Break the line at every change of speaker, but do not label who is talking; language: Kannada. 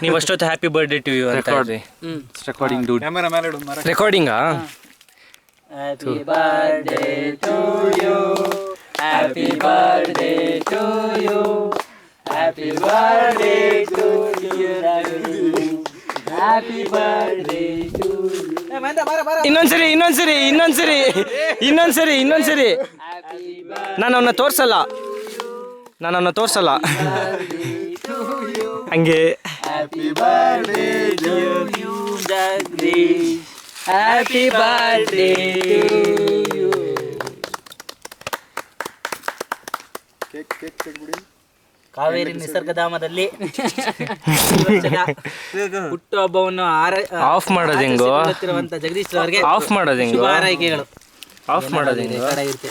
ನೀವು ಅಷ್ಟೊತ್ತು ಹ್ಯಾಪಿ ಬರ್ಡೇ ಟು ಯು ಅಂತ ಹೇಳ್ರಿ.
Recording dude.
ರೆಕಾರ್ಡಿಂಗಾ?
Happy birthday to you, happy birthday to you, happy birthday to you, happy birthday to you.
ಇನ್ನೊಂದ್ಸರಿ ನಾನು ಅವನ್ನ ತೋರ್ಸಲ್ಲ ಹಂಗೆ.
Happy birthday to you Jagadish, happy birthday to you. Kaveri ನಿಸರ್ಗಧಾಮದಲ್ಲಿ ಹುಟ್ಟುಹಬ್ಬವನ್ನು
ಆಫ್ ಮಾಡೋದು ಹೆಂಗೋ?
ಜಗದೀಶ್ ಅವರಿಗೆ
ಆಫ್ ಮಾಡೋದು ಹೆಂಗೋ?
ಶುಭ ಹಾರೈಕೆಗಳು.
ಆಫ್ ಮಾಡೋದು ಹೆಂಗೋ?
ಇರುತ್ತೆ.